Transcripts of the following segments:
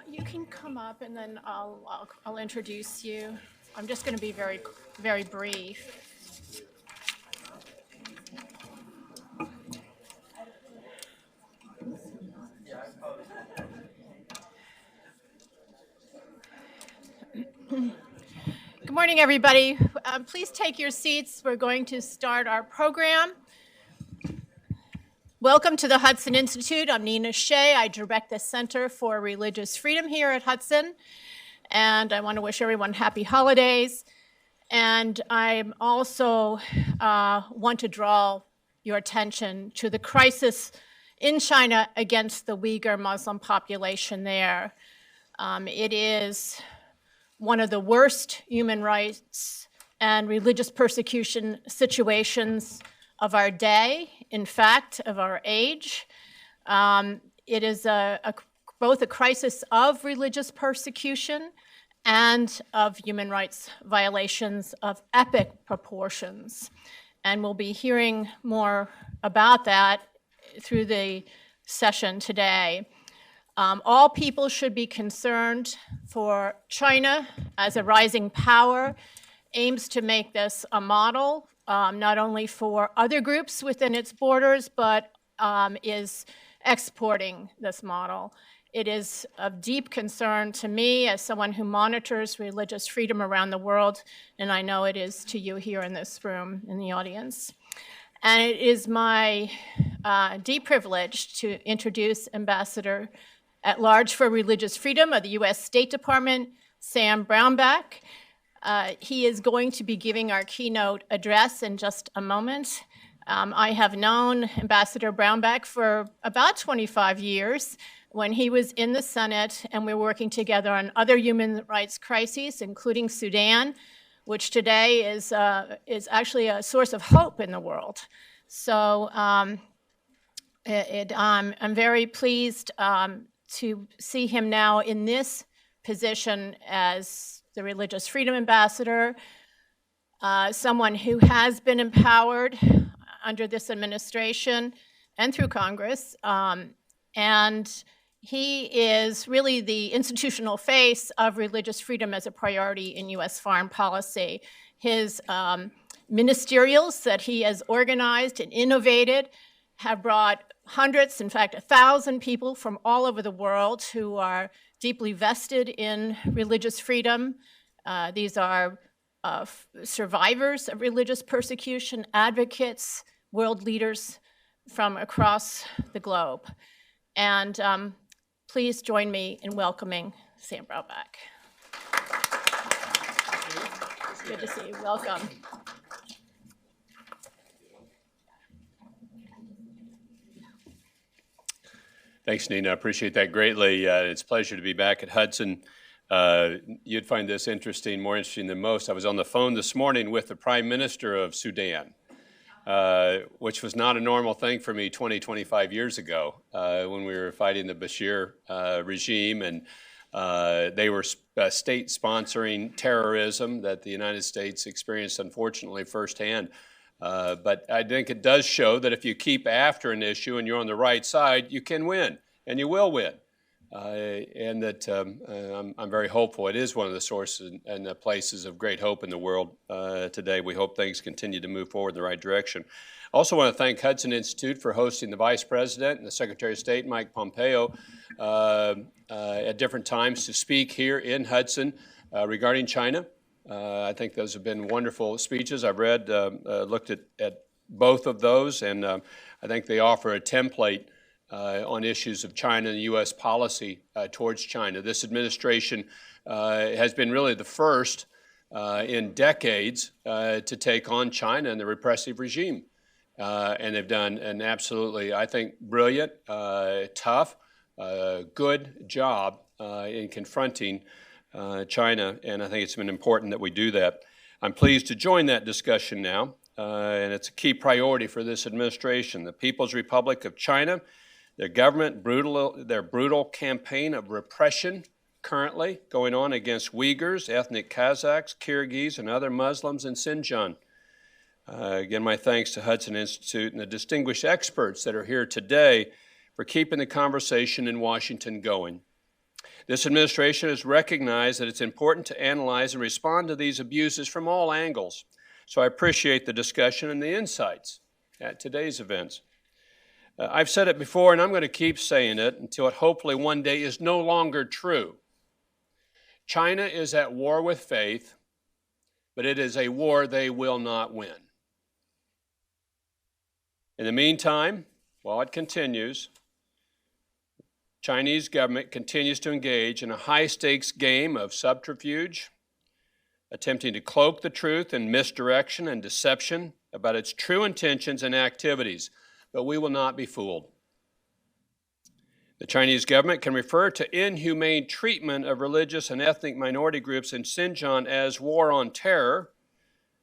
You can come up and then I'll introduce you. I'm just going to be very, very brief. Good morning, everybody. Please take your seats. We're going to start our program. Welcome to the Hudson Institute. I'm Nina Shea. I direct the Center for Religious Freedom here at Hudson. And I want to wish everyone happy holidays. And I also want to draw your attention to the crisis in China against the Uyghur Muslim population there. It is one of the worst human rights and religious persecution situations of our day, in fact, of our age. It is both a crisis of religious persecution and of human rights violations of epic proportions. And we'll be hearing more about that through the session today. All people should be concerned, for China, as a rising power, aims to make this a model, not only for other groups within its borders, but is exporting this model. It is of deep concern to me as someone who monitors religious freedom around the world, and I know it is to you here in this room, in the audience. And it is my deep privilege to introduce Ambassador at Large for Religious Freedom of the U.S. State Department, Sam Brownback. He is going to be giving our keynote address in just a moment. I have known Ambassador Brownback for about 25 years when he was in the Senate, and we were working together on other human rights crises, including Sudan, which today is actually a source of hope in the world. So I'm very pleased to see him now in this position as the Religious Freedom Ambassador, someone who has been empowered under this administration and through Congress. And he is really the institutional face of religious freedom as a priority in U.S. foreign policy. His ministerials that he has organized and innovated have brought hundreds, in fact, 1,000 people from all over the world who are deeply vested in religious freedom. These are survivors of religious persecution, advocates, world leaders from across the globe. And please join me in welcoming Sam Brownback. Good to see you. Welcome. Thanks, Nina. I appreciate that greatly. It's a pleasure to be back at Hudson. You'd find this interesting, more interesting than most. I was on the phone this morning with the Prime Minister of Sudan, which was not a normal thing for me 25 years ago when we were fighting the Bashir regime, and they were state-sponsoring terrorism that the United States experienced, unfortunately, firsthand. But I think it does show that if you keep after an issue and you're on the right side, you can win, and you will win. And that I'm very hopeful. It is one of the sources and the places of great hope in the world today. We hope things continue to move forward in the right direction. I also want to thank Hudson Institute for hosting the Vice President and the Secretary of State, Mike Pompeo, at different times to speak here in Hudson regarding China. I think those have been wonderful speeches. I've read, looked at both of those, and I think they offer a template on issues of China and U.S. policy towards China. This administration has been really the first in decades to take on China and the repressive regime. And they've done an absolutely, I think, brilliant, tough, good job in confronting China, and I think it's been important that we do that. I'm pleased to join that discussion now, and it's a key priority for this administration. The People's Republic of China, their government, their brutal campaign of repression currently going on against Uyghurs, ethnic Kazakhs, Kyrgyz, and other Muslims in Xinjiang. Again, my thanks to Hudson Institute and the distinguished experts that are here today for keeping the conversation in Washington going. This administration has recognized that it's important to analyze and respond to these abuses from all angles. So I appreciate the discussion and the insights at today's events. I've said it before, and I'm going to keep saying it until it hopefully one day is no longer true. China is at war with faith, but it is a war they will not win. In the meantime, while it continues, Chinese government continues to engage in a high-stakes game of subterfuge, attempting to cloak the truth in misdirection and deception about its true intentions and activities, but we will not be fooled. The Chinese government can refer to inhumane treatment of religious and ethnic minority groups in Xinjiang as war on terror,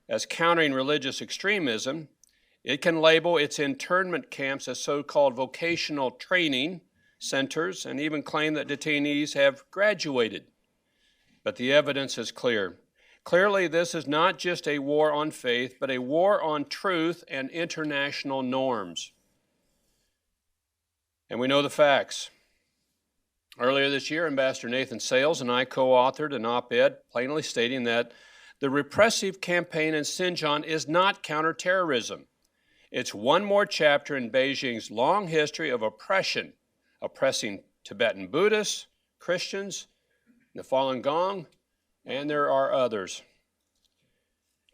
as countering religious extremism. It can label its internment camps as so-called vocational training centers and even claim that detainees have graduated. But the evidence is clear. Clearly, this is not just a war on faith, but a war on truth and international norms. And we know the facts. Earlier this year, Ambassador Nathan Sales and I co-authored an op-ed plainly stating that the repressive campaign in Xinjiang is not counterterrorism. It's one more chapter in Beijing's long history of oppression, oppressing Tibetan Buddhists, Christians, the Falun Gong, and there are others.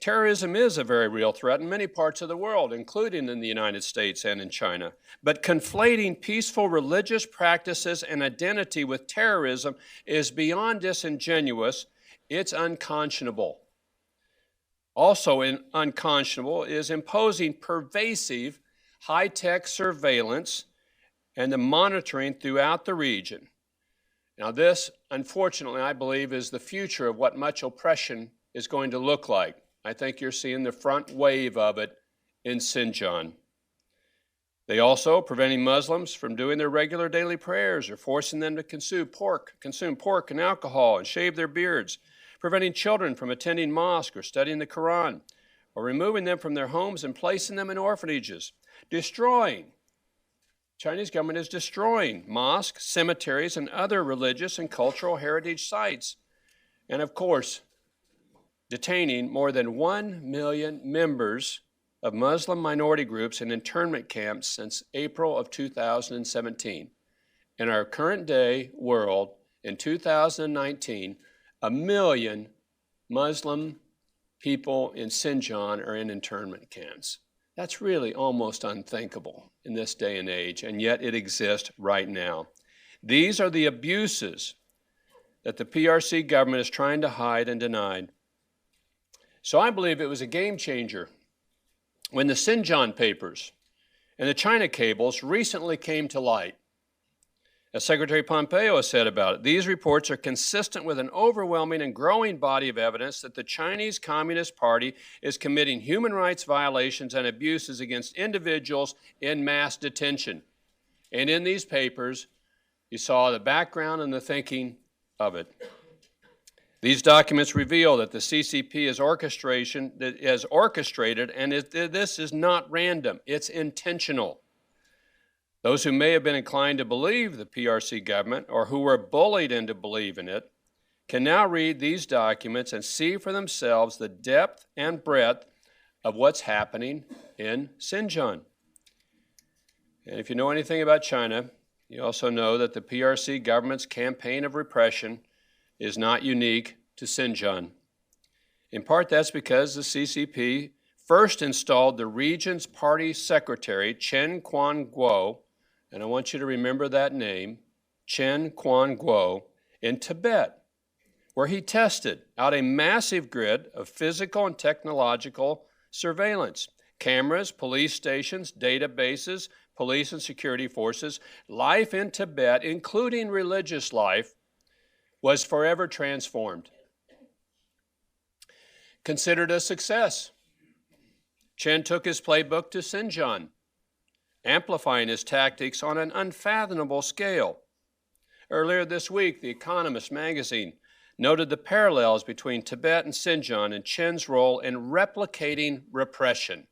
Terrorism is a very real threat in many parts of the world, including in the United States and in China. But conflating peaceful religious practices and identity with terrorism is beyond disingenuous. It's unconscionable. Also unconscionable is imposing pervasive high-tech surveillance and the monitoring throughout the region. Now this, unfortunately, I believe is the future of what much oppression is going to look like. I think you're seeing the front wave of it in Xinjiang. They also preventing Muslims from doing their regular daily prayers or forcing them to consume pork and alcohol and shave their beards, preventing children from attending mosque or studying the Quran, or removing them from their homes and placing them in orphanages, Chinese government is destroying mosques, cemeteries, and other religious and cultural heritage sites. And of course, detaining more than 1 million members of Muslim minority groups in internment camps since April of 2017. In our current day world, in 2019, 1 million Muslim people in Xinjiang are in internment camps. That's really almost unthinkable in this day and age, and yet it exists right now. These are the abuses that the PRC government is trying to hide and deny. So I believe it was a game changer when the Xinjiang papers and the China cables recently came to light. As Secretary Pompeo has said about it, these reports are consistent with an overwhelming and growing body of evidence that the Chinese Communist Party is committing human rights violations and abuses against individuals in mass detention. And in these papers, you saw the background and the thinking of it. These documents reveal that the CCP is orchestrated, and this is not random, it's intentional. Those who may have been inclined to believe the PRC government or who were bullied into believing it can now read these documents and see for themselves the depth and breadth of what's happening in Xinjiang. And if you know anything about China, you also know that the PRC government's campaign of repression is not unique to Xinjiang. In part, that's because the CCP first installed the region's party secretary, Chen Quanguo, and I want you to remember that name, Chen Quanguo, in Tibet, where he tested out a massive grid of physical and technological surveillance. Cameras, police stations, databases, police and security forces. Life in Tibet, including religious life, was forever transformed. Considered a success. Chen took his playbook to Xinjiang, amplifying his tactics on an unfathomable scale. Earlier this week, The Economist magazine noted the parallels between Tibet and Xinjiang and Chen's role in replicating repression.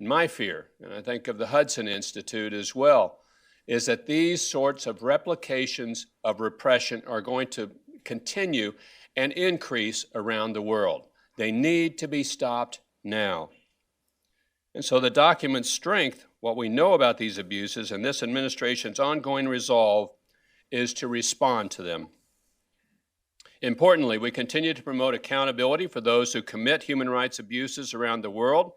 My fear, and I think of the Hudson Institute as well, is that these sorts of replications of repression are going to continue and increase around the world. They need to be stopped now. And so the document's strength, what we know about these abuses, and this administration's ongoing resolve is to respond to them. Importantly, we continue to promote accountability for those who commit human rights abuses around the world.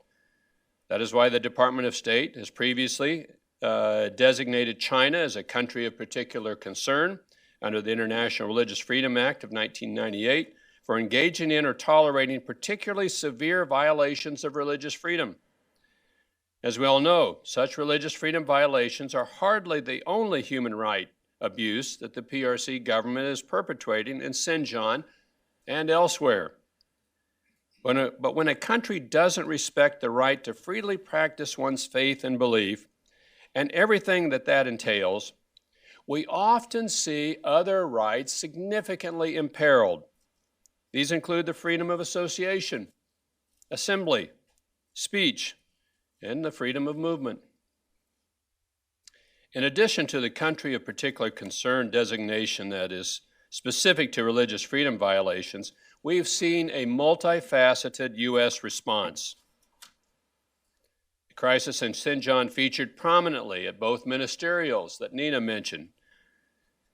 That is why the Department of State has previously designated China as a country of particular concern under the International Religious Freedom Act of 1998 for engaging in or tolerating particularly severe violations of religious freedom. As we all know, such religious freedom violations are hardly the only human right abuse that the PRC government is perpetrating in Xinjiang and elsewhere. But when a country doesn't respect the right to freely practice one's faith and belief, and everything that entails, we often see other rights significantly imperiled. These include the freedom of association, assembly, speech, and the freedom of movement. In addition to the country of particular concern designation that is specific to religious freedom violations, we've seen a multifaceted U.S. response. The crisis in Xinjiang featured prominently at both ministerials that Nina mentioned,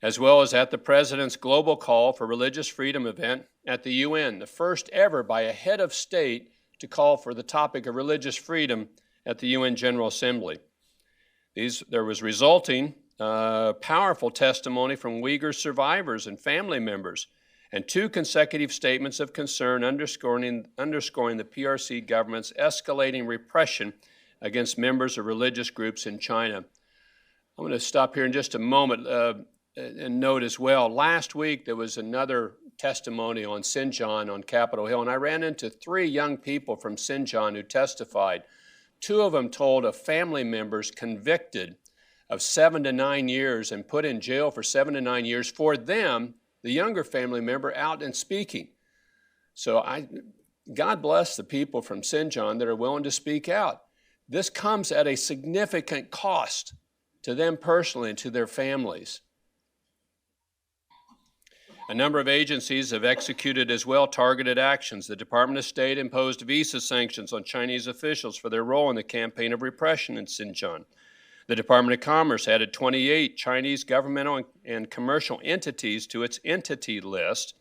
as well as at the President's Global Call for Religious Freedom event at the UN, the first ever by a head of state to call for the topic of religious freedom at the UN General Assembly. There was resulting powerful testimony from Uyghur survivors and family members, and 2 consecutive statements of concern underscoring the PRC government's escalating repression against members of religious groups in China. I'm going to stop here in just a moment and note as well, last week there was another testimony on Xinjiang on Capitol Hill, and I ran into 3 young people from Xinjiang who testified. 2 of them told of family members convicted of 7 to 9 years and put in jail for 7 to 9 years for them, the younger family member, out and speaking. So God bless the people from Xinjiang that are willing to speak out. This comes at a significant cost to them personally and to their families. A number of agencies have executed as well targeted actions. The Department of State imposed visa sanctions on Chinese officials for their role in the campaign of repression in Xinjiang. The Department of Commerce added 28 Chinese governmental and commercial entities to its entity list,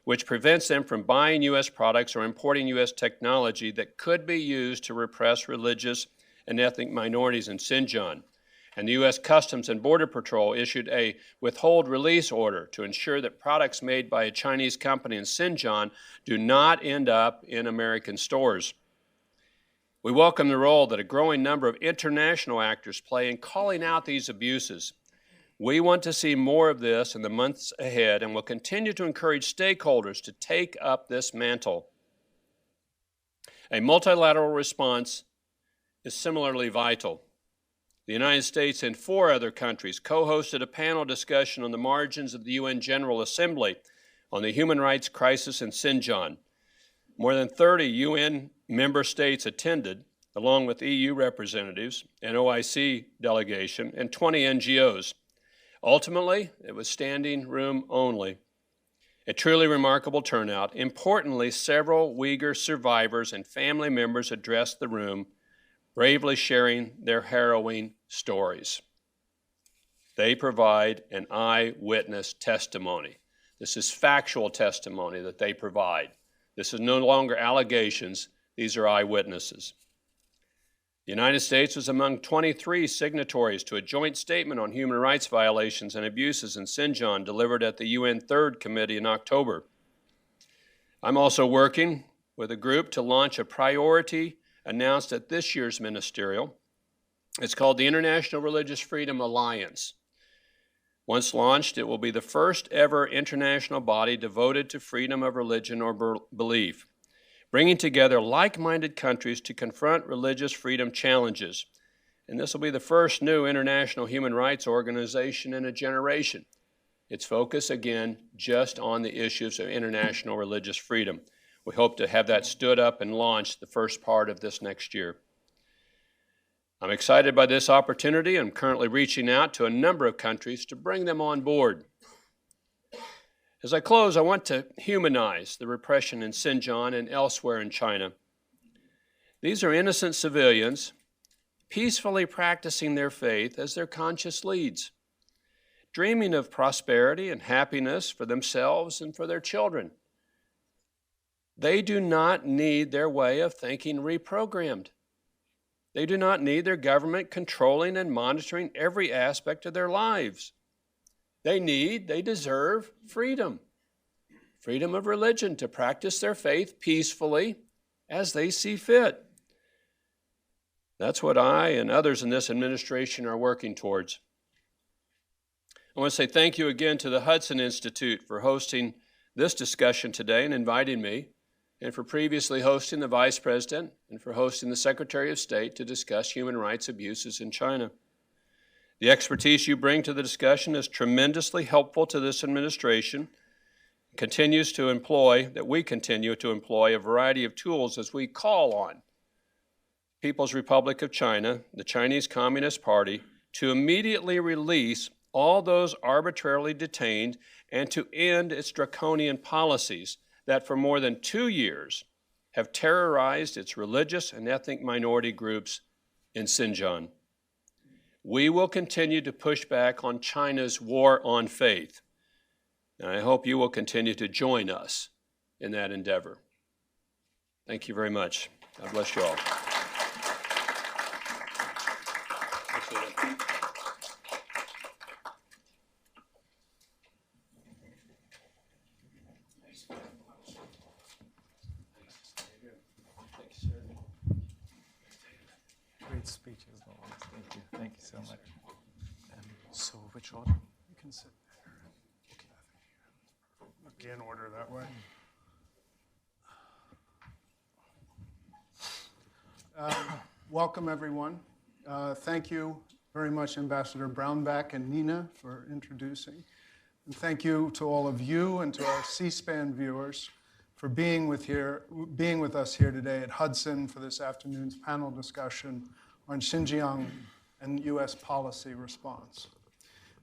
which prevents them from buying U.S. products or importing U.S. technology that could be used to repress religious and ethnic minorities in Xinjiang. And the U.S. Customs and Border Patrol issued a withhold release order to ensure that products made by a Chinese company in Xinjiang do not end up in American stores. We welcome the role that a growing number of international actors play in calling out these abuses. We want to see more of this in the months ahead and will continue to encourage stakeholders to take up this mantle. A multilateral response is similarly vital. The United States and 4 other countries co-hosted a panel discussion on the margins of the UN General Assembly on the human rights crisis in Xinjiang. More than 30 UN member states attended, along with EU representatives, an OIC delegation, and 20 NGOs. Ultimately, it was standing room only. A truly remarkable turnout. Importantly, several Uyghur survivors and family members addressed the room, bravely sharing their harrowing stories. They provide an eyewitness testimony. This is factual testimony that they provide. This is no longer allegations. These are eyewitnesses. The United States was among 23 signatories to a joint statement on human rights violations and abuses in Xinjiang delivered at the UN Third Committee in October. I'm also working with a group to launch a priority announced at this year's ministerial. It's called the International Religious Freedom Alliance. Once launched, it will be the first ever international body devoted to freedom of religion or belief, bringing together like-minded countries to confront religious freedom challenges. And this will be the first new international human rights organization in a generation. Its focus, again, just on the issues of international religious freedom. We hope to have that stood up and launched the first part of this next year. I'm excited by this opportunity. I'm currently reaching out to a number of countries to bring them on board. As I close, I want to humanize the repression in Xinjiang and elsewhere in China. These are innocent civilians peacefully practicing their faith as their conscience leads, dreaming of prosperity and happiness for themselves and for their children. They do not need their way of thinking reprogrammed. They do not need their government controlling and monitoring every aspect of their lives. They deserve freedom. Freedom of religion to practice their faith peacefully as they see fit. That's what I and others in this administration are working towards. I want to say thank you again to the Hudson Institute for hosting this discussion today and inviting me, and for previously hosting the Vice President and for hosting the Secretary of State to discuss human rights abuses in China. The expertise you bring to the discussion is tremendously helpful to this administration. We continue to employ a variety of tools as we call on People's Republic of China, the Chinese Communist Party, to immediately release all those arbitrarily detained and to end its draconian policies that for more than 2 years have terrorized its religious and ethnic minority groups in Xinjiang. We will continue to push back on China's war on faith, and I hope you will continue to join us in that endeavor. Thank you very much. God bless you all. Great speeches, always. Thank you. Thank you so much. So, which order? You can sit there. Okay. In order that way. Welcome, everyone. Thank you very much, Ambassador Brownback and Nina, for introducing. And thank you to all of you and to our C-SPAN viewers for being with us here today at Hudson for this afternoon's panel discussion on Xinjiang and U.S. policy response.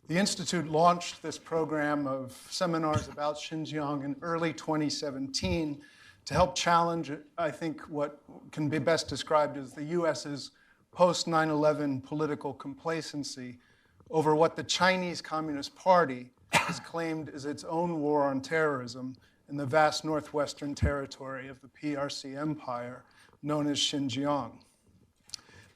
The Institute launched this program of seminars about Xinjiang in early 2017 to help challenge, I think, what can be best described as the U.S.'s post-9/11 political complacency over what the Chinese Communist Party has claimed is its own war on terrorism in the vast northwestern territory of the PRC empire known as Xinjiang.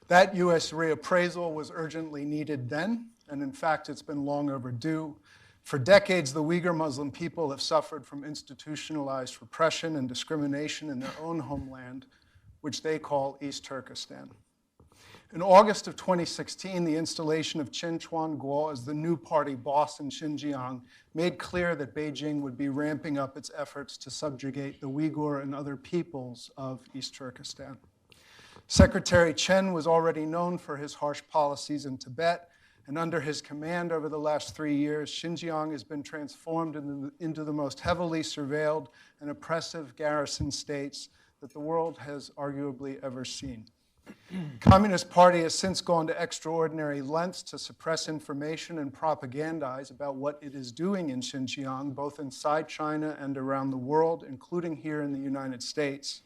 That U.S. reappraisal was urgently needed then, and in fact, it's been long overdue. For decades, the Uyghur Muslim people have suffered from institutionalized repression and discrimination in their own homeland, which they call East Turkestan. In August of 2016, the installation of Chen Chuan-guo as the new party boss in Xinjiang made clear that Beijing would be ramping up its efforts to subjugate the Uyghur and other peoples of East Turkestan. Secretary Chen was already known for his harsh policies in Tibet, and under his command over the last 3 years, Xinjiang has been transformed into the most heavily surveilled and oppressive garrison states that the world has arguably ever seen. The Communist Party has since gone to extraordinary lengths to suppress information and propagandize about what it is doing in Xinjiang, both inside China and around the world, including here in the United States.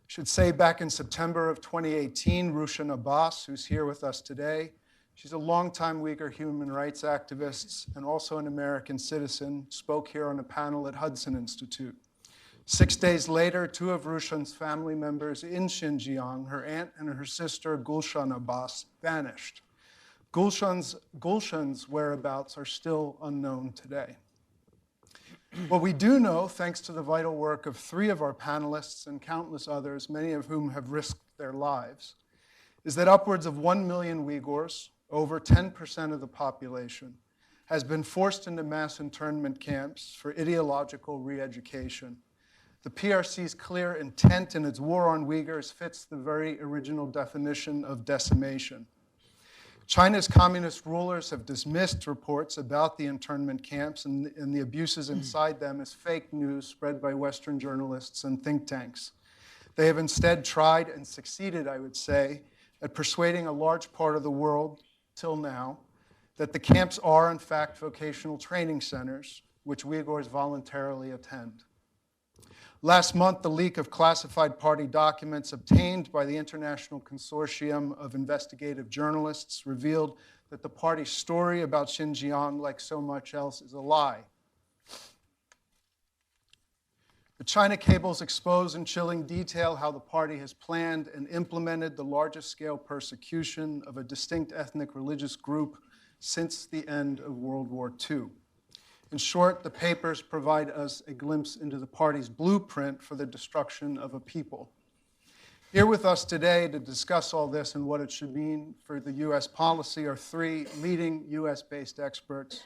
I should say back in September of 2018, Rushan Abbas, who's here with us today, she's a longtime Uyghur human rights activist and also an American citizen, spoke here on a panel at Hudson Institute. 6 days later, 2 of Rushan's family members in Xinjiang, her aunt and her sister, Gulshan Abbas, vanished. Gulshan's whereabouts are still unknown today. What we do know, thanks to the vital work of 3 of our panelists and countless others, many of whom have risked their lives, is that upwards of 1 million Uyghurs, over 10% of the population, has been forced into mass internment camps for ideological re-education. The PRC's clear intent in its war on Uyghurs fits the very original definition of decimation. China's communist rulers have dismissed reports about the internment camps and the abuses inside them as fake news spread by Western journalists and think tanks. They have instead tried and succeeded, I would say, at persuading a large part of the world, till now, that the camps are, in fact, vocational training centers, which Uyghurs voluntarily attend. Last month, the leak of classified party documents obtained by the International Consortium of Investigative Journalists revealed that the party's story about Xinjiang, like so much else, is a lie. The China cables expose in chilling detail how the party has planned and implemented the largest scale persecution of a distinct ethnic religious group since the end of World War II. In short, the papers provide us a glimpse into the party's blueprint for the destruction of a people. Here with us today to discuss all this and what it should mean for the U.S. policy are three leading U.S.-based experts.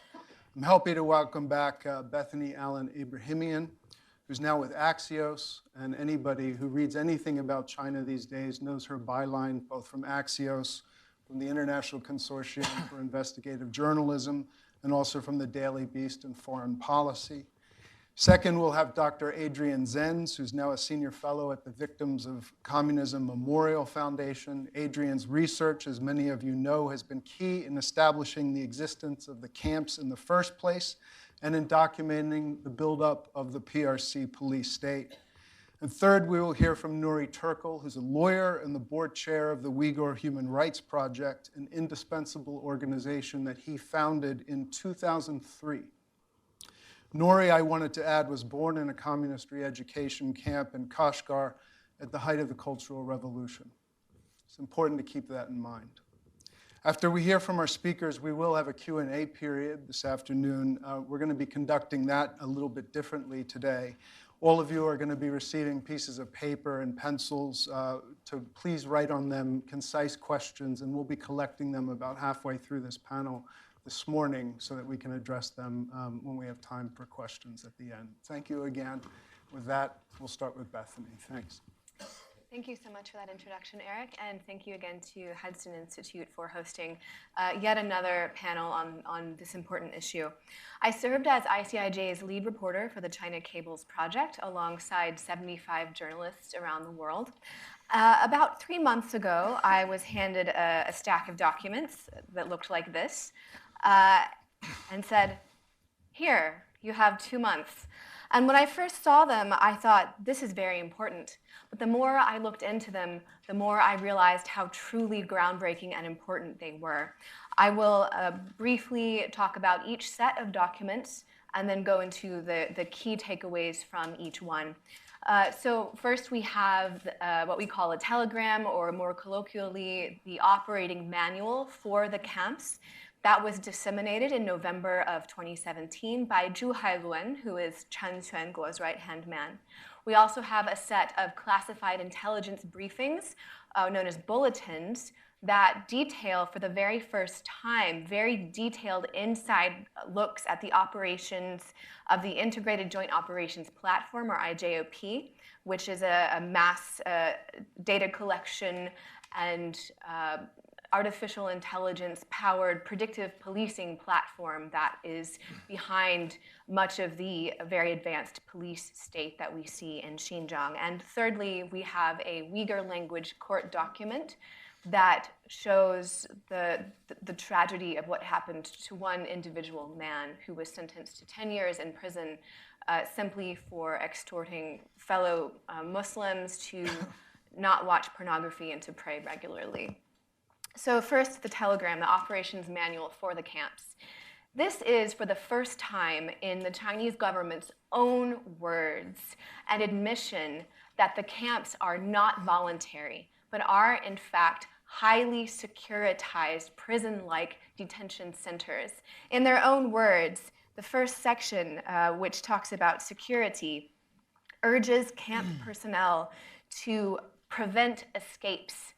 I'm happy to welcome back Bethany Allen Abrahamian, who's now with Axios, and anybody who reads anything about China these days knows her byline both from Axios, from the International Consortium for Investigative Journalism, and also from the Daily Beast and Foreign Policy. Second, we'll have Dr. Adrian Zenz, who's now a senior fellow at the Victims of Communism Memorial Foundation. Adrian's research, as many of you know, has been key in establishing the existence of the camps in the first place and in documenting the buildup of the PRC police state. And third, we will hear from Nuri Turkel, who's a lawyer and the board chair of the Uyghur Human Rights Project, an indispensable organization that he founded in 2003. Nuri, I wanted to add, was born in a communist re-education camp in Kashgar at the height of the Cultural Revolution. It's important to keep that in mind. After we hear from our speakers, we will have a Q&A period this afternoon. We're going to be conducting that a little bit differently today. All of you are going to be receiving pieces of paper and pencils to please write on them concise questions, and we'll be collecting them about halfway through this panel this morning so that we can address them when we have time for questions at the end. Thank you again. With that, we'll start with Bethany. Thanks. Thank you so much for that introduction, Eric, and thank you again to Hudson Institute for hosting yet another panel on this important issue. I served as ICIJ's lead reporter for the China Cables Project alongside 75 journalists around the world. About 3 months ago, I was handed a stack of documents that looked like this and said, "Here, you have 2 months." And when I first saw them, I thought, this is very important. But the more I looked into them, the more I realized how truly groundbreaking and important they were. I will briefly talk about each set of documents and then go into the key takeaways from each one. So first we have what we call a telegram, or more colloquially, the operating manual for the camps. That was disseminated in November of 2017 by Zhu Hailuan, who is Chen Xuanguo's right-hand man. We also have a set of classified intelligence briefings, known as bulletins, that detail for the very first time very detailed inside looks at the operations of the Integrated Joint Operations Platform, or IJOP, which is a mass data collection and artificial intelligence-powered predictive policing platform that is behind much of the very advanced police state that we see in Xinjiang. And thirdly, we have a Uyghur language court document that shows the tragedy of what happened to one individual man who was sentenced to 10 years in prison simply for extorting fellow Muslims to not watch pornography and to pray regularly. So first, the telegram, the operations manual for the camps. This is, for the first time, in the Chinese government's own words, an admission that the camps are not voluntary, but are, in fact, highly securitized prison-like detention centers. In their own words, the first section, which talks about security, urges camp personnel to prevent escapes,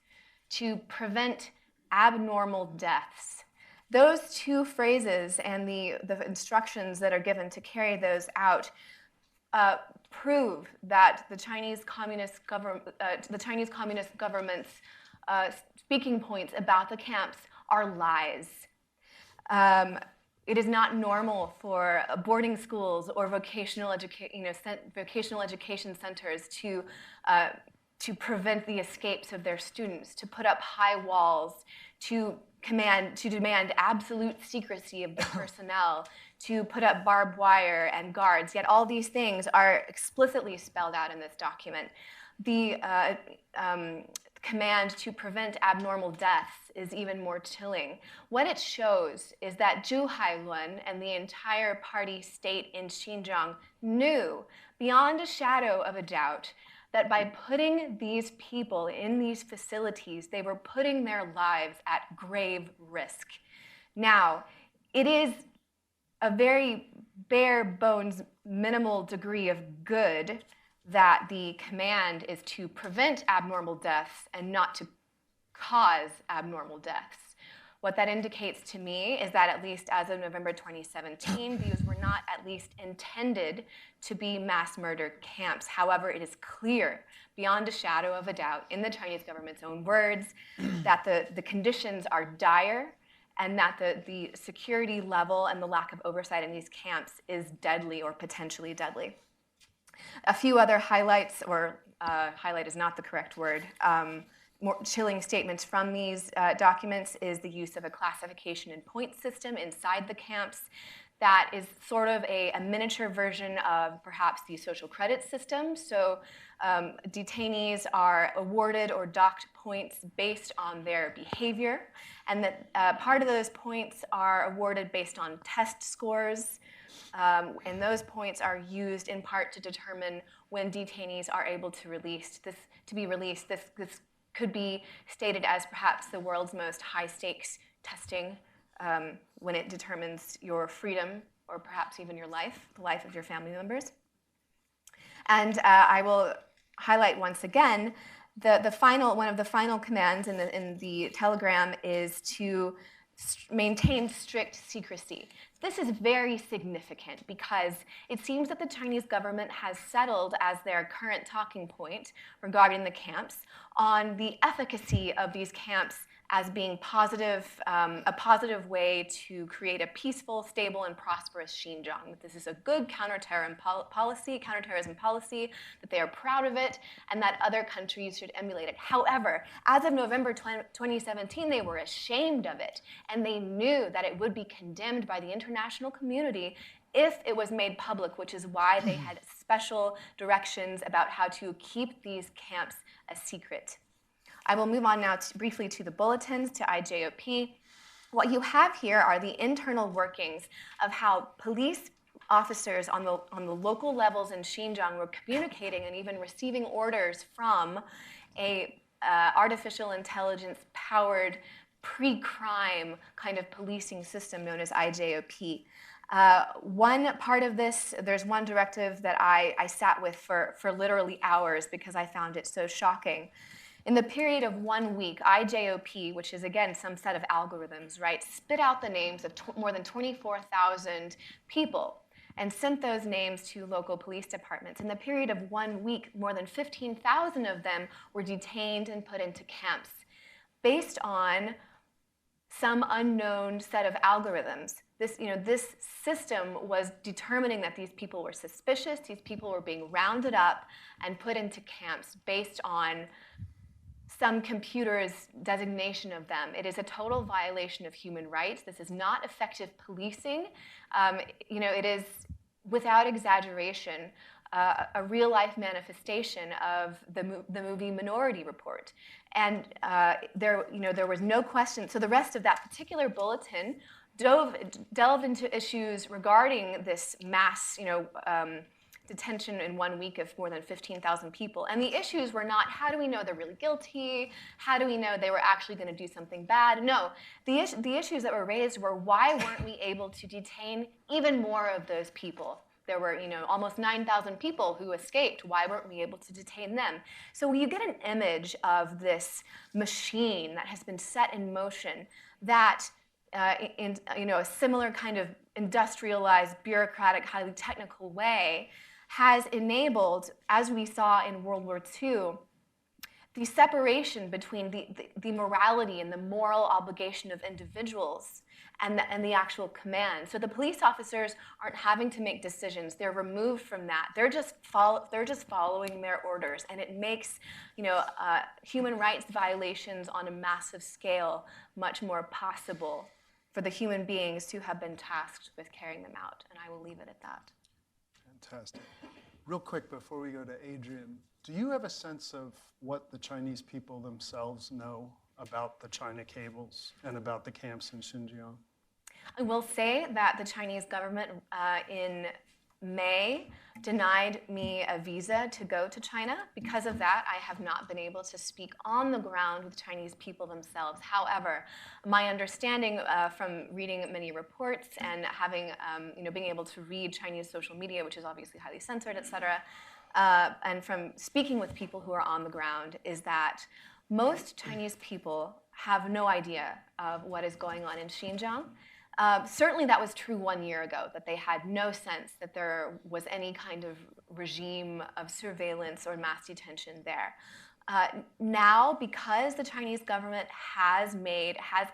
to prevent abnormal deaths. Those two phrases and the instructions that are given to carry those out prove that the Chinese Communist government's speaking points about the camps are lies. It is not normal for boarding schools or vocational education centers to to prevent the escapes of their students, to put up high walls, to demand absolute secrecy of the personnel, to put up barbed wire and guards. Yet all these things are explicitly spelled out in this document. The command to prevent abnormal deaths is even more chilling. What it shows is that Zhu Hailun and the entire party state in Xinjiang knew beyond a shadow of a doubt that by putting these people in these facilities, they were putting their lives at grave risk. Now, it is a very bare bones, minimal degree of good that the command is to prevent abnormal deaths and not to cause abnormal deaths. What that indicates to me is that at least as of November 2017, these were not at least intended to be mass murder camps. However, it is clear beyond a shadow of a doubt in the Chinese government's own words that the conditions are dire and that the security level and the lack of oversight in these camps is deadly or potentially deadly. A few other highlights, or highlight is not the correct word, more chilling statements from these documents is the use of a classification and point system inside the camps that is sort of a miniature version of perhaps the social credit system. So detainees are awarded or docked points based on their behavior, and that part of those points are awarded based on test scores. And those points are used in part to determine when detainees are able to be released. This could be stated as perhaps the world's most high-stakes testing when it determines your freedom or perhaps even your life, the life of your family members. And I will highlight once again one of the final commands in the telegram is to maintain strict secrecy. This is very significant because it seems that the Chinese government has settled as their current talking point regarding the camps on the efficacy of these camps as being positive, a positive way to create a peaceful, stable, and prosperous Xinjiang. That this is a good counterterrorism policy, that they are proud of it, and that other countries should emulate it. However, as of November 2017, they were ashamed of it, and they knew that it would be condemned by the international community if it was made public, which is why they had special directions about how to keep these camps a secret. I will move on now briefly to the bulletins, to IJOP. What you have here are the internal workings of how police officers on the local levels in Xinjiang were communicating and even receiving orders from a artificial intelligence-powered pre-crime kind of policing system known as IJOP. One part of this, there's one directive that I sat with for literally hours because I found it so shocking. In the period of 1 week, IJOP, which is again some set of algorithms, right, spit out the names of more than 24,000 people and sent those names to local police departments. In the period of 1 week, more than 15,000 of them were detained and put into camps based on some unknown set of algorithms. This system was determining that these people were suspicious, these people were being rounded up and put into camps based on some computer's designation of them. It is a total violation of human rights. This is not effective policing. It is, without exaggeration, a real-life manifestation of the movie Minority Report. And there was no question. So the rest of that particular bulletin delved into issues regarding this mass, detention in 1 week of more than 15,000 people. And the issues were not, how do we know they're really guilty? How do we know they were actually going to do something bad? No, the issues that were raised were, why weren't we able to detain even more of those people? There were, almost 9,000 people who escaped. Why weren't we able to detain them? So you get an image of this machine that has been set in motion that in a similar kind of industrialized, bureaucratic, highly technical way has enabled, as we saw in World War II, the separation between the morality and the moral obligation of individuals and the actual command. So the police officers aren't having to make decisions. They're removed from that. They're just following their orders, and it makes human rights violations on a massive scale much more possible for the human beings who have been tasked with carrying them out. And I will leave it at that. Fantastic. Real quick before we go to Adrian, do you have a sense of what the Chinese people themselves know about the China cables and about the camps in Xinjiang? I will say that the Chinese government in May denied me a visa to go to China. Because of that, I have not been able to speak on the ground with Chinese people themselves. However, my understanding from reading many reports and having, being able to read Chinese social media, which is obviously highly censored, et cetera, and from speaking with people who are on the ground, is that most Chinese people have no idea of what is going on in Xinjiang. Certainly that was true 1 year ago, that they had no sense that there was any kind of regime of surveillance or mass detention there. Now, because the Chinese government has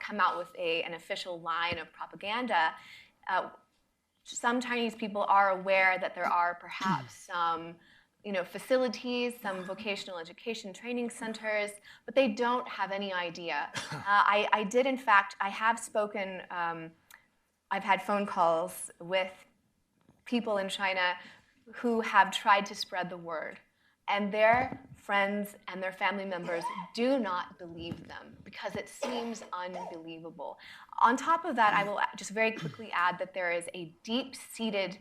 come out with an official line of propaganda, some Chinese people are aware that there are perhaps some facilities, some vocational education training centers, but they don't have any idea. I have spoken, I've had phone calls with people in China who have tried to spread the word, and their friends and their family members do not believe them because it seems unbelievable. On top of that, I will just very quickly add that there is a deep-seated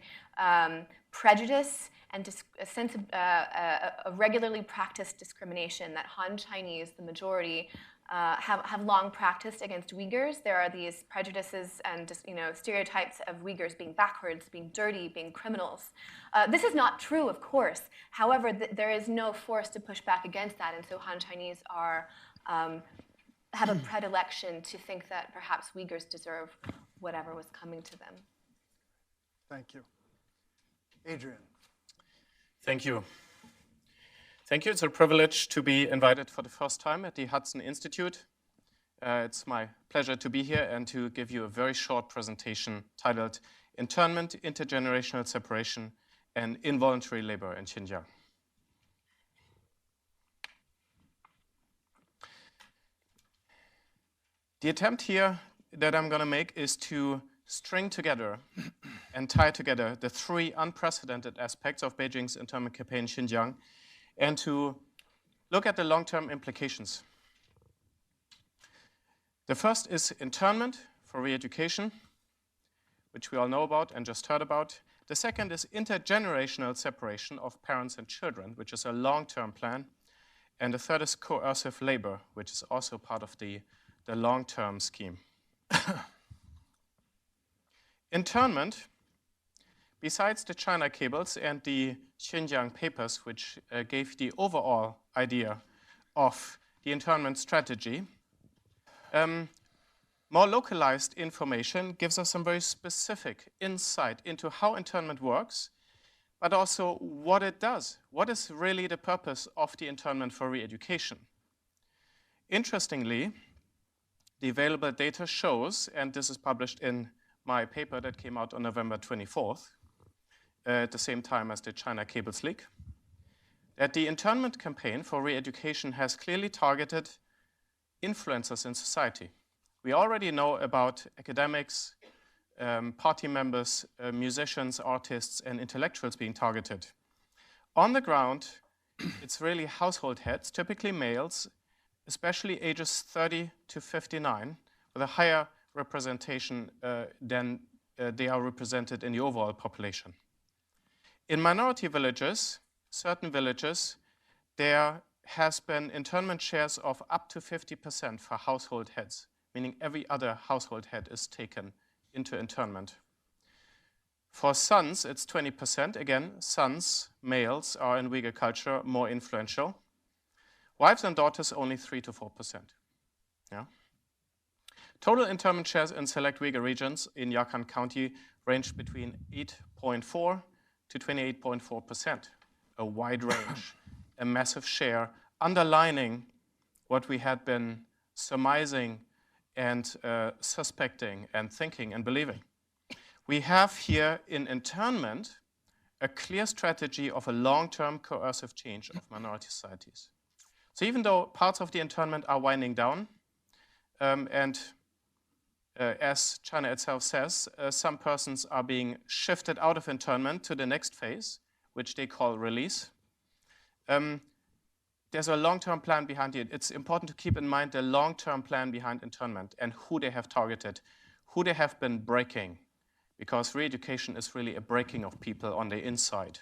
prejudice and a sense of a regularly practiced discrimination that Han Chinese, the majority, have long practiced against Uyghurs. There are these prejudices and stereotypes of Uyghurs being backwards, being dirty, being criminals. This is not true, of course. However, there is no force to push back against that, and so Han Chinese have a predilection to think that perhaps Uyghurs deserve whatever was coming to them. Thank you. Adrian. Thank you. Thank you. It's a privilege to be invited for the first time at the Hudson Institute. It's my pleasure to be here and to give you a very short presentation titled Internment, Intergenerational Separation, and Involuntary Labor in Xinjiang. The attempt here that I'm going to make is to string together and tie together the three unprecedented aspects of Beijing's internment campaign in Xinjiang and to look at the long-term implications. The first is internment for re-education, which we all know about and just heard about. The second is intergenerational separation of parents and children, which is a long-term plan. And the third is coercive labor, which is also part of the long-term scheme. Internment, besides the China cables and the Xinjiang papers, which gave the overall idea of the internment strategy, more localized information gives us some very specific insight into how internment works, but also what it does. What is really the purpose of the internment for re-education? Interestingly, the available data shows, and this is published in my paper that came out on November 24th, at the same time as the China cables leak, that the internment campaign for re-education has clearly targeted influencers in society. We already know about academics, party members, musicians, artists, and intellectuals being targeted. On the ground, it's really household heads, typically males, especially ages 30 to 59, with a higher representation than they are represented in the overall population. In minority villages, certain villages, there has been internment shares of up to 50% for household heads, meaning every other household head is taken into internment. For sons, it's 20%. Again, sons, males, are in Uyghur culture more influential. Wives and daughters, only 3 to 4%. Yeah? Total internment shares in select Uyghur regions in Yarkand County range between 8.4 to 28.4%, a wide range, a massive share, underlining what we had been surmising and suspecting and thinking and believing. We have here in internment a clear strategy of a long-term coercive change of minority societies. So even though parts of the internment are winding down, as China itself says, some persons are being shifted out of internment to the next phase, which they call release. There's a long-term plan behind it. It's important to keep in mind the long-term plan behind internment and who they have targeted, who they have been breaking, because re-education is really a breaking of people on the inside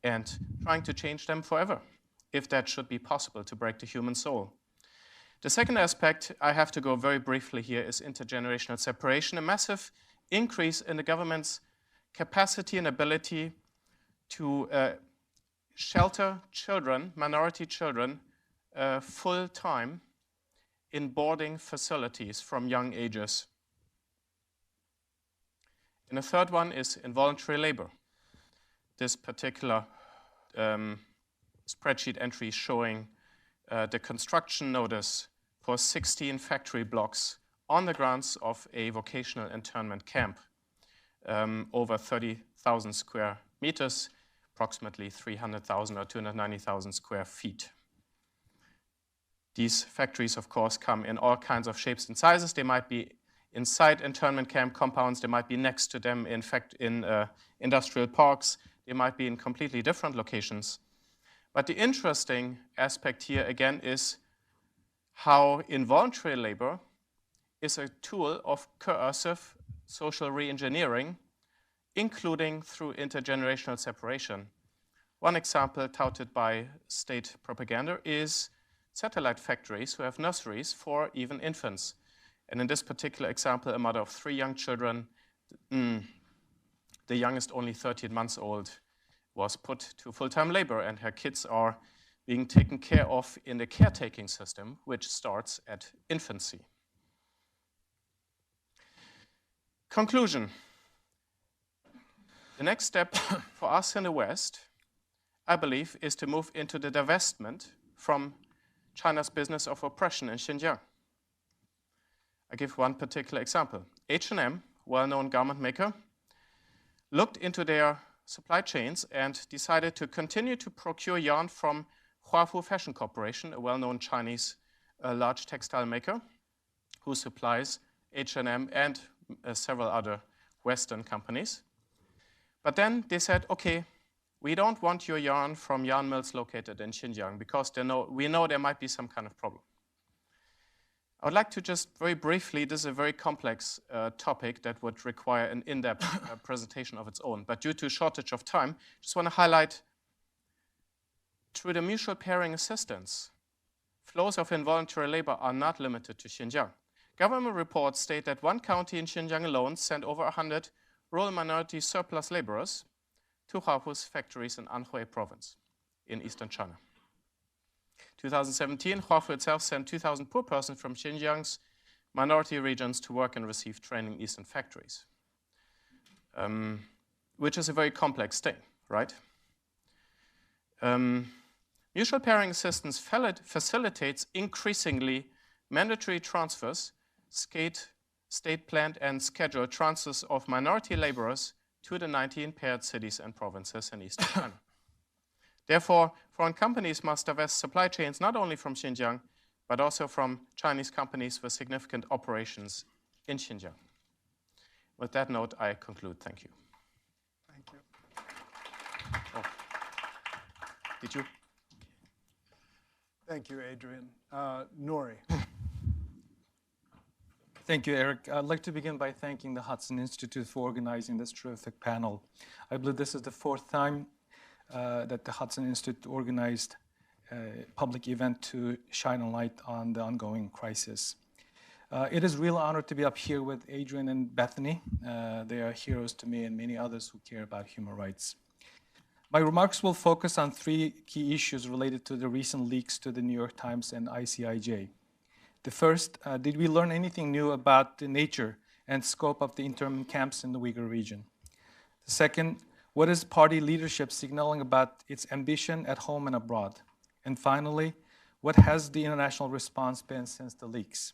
and trying to change them forever, if that should be possible to break the human soul. The second aspect I have to go very briefly here is intergenerational separation, a massive increase in the government's capacity and ability to shelter children, minority children, full-time in boarding facilities from young ages. And the third one is involuntary labor. This particular spreadsheet entry showing the construction notice for 16 factory blocks on the grounds of a vocational internment camp, over 30,000 square meters, approximately 300,000 or 290,000 square feet. These factories, of course, come in all kinds of shapes and sizes. They might be inside internment camp compounds. They might be next to them, in fact, in industrial parks. They might be in completely different locations. But the interesting aspect here, again, is how involuntary labor is a tool of coercive social re-engineering, including through intergenerational separation. One example touted by state propaganda is satellite factories who have nurseries for even infants. And in this particular example, a mother of 3 young children, the youngest only 13 months old, was put to full-time labor, and her kids are being taken care of in the caretaking system, which starts at infancy. Conclusion. The next step for us in the West, I believe, is to move into the divestment from China's business of oppression in Xinjiang. I give one particular example. H&M, well-known garment maker, looked into their supply chains and decided to continue to procure yarn from Huafu Fashion Corporation, a well-known Chinese large textile maker who supplies H&M and several other Western companies. But then they said, okay, we don't want your yarn from yarn mills located in Xinjiang because we know there might be some kind of problem. I would like to just very briefly, this is a very complex topic that would require an in-depth presentation of its own, but due to shortage of time, just want to highlight through the mutual pairing assistance, flows of involuntary labor are not limited to Xinjiang. Government reports state that one county in Xinjiang alone sent over 100 rural minority surplus laborers to Huafu's factories in Anhui province in eastern China. 2017, Huafu itself sent 2,000 poor persons from Xinjiang's minority regions to work and receive training in eastern factories, which is a very complex thing, right? Mutual pairing assistance facilitates increasingly mandatory transfers, state-planned and scheduled transfers of minority laborers to the 19 paired cities and provinces in eastern China. Therefore, foreign companies must divest supply chains not only from Xinjiang, but also from Chinese companies with significant operations in Xinjiang. With that note, I conclude. Thank you. Thank you. Oh. Did you? Thank you, Adrian. Nori. Thank you, Eric. I'd like to begin by thanking the Hudson Institute for organizing this terrific panel. I believe this is the 4th time that the Hudson Institute organized a public event to shine a light on the ongoing crisis. It is a real honor to be up here with Adrian and Bethany. They are heroes to me and many others who care about human rights. My remarks will focus on 3 key issues related to the recent leaks to the New York Times and ICIJ. The first, did we learn anything new about the nature and scope of the internment camps in the Uyghur region? The second, what is party leadership signaling about its ambition at home and abroad? And finally, what has the international response been since the leaks?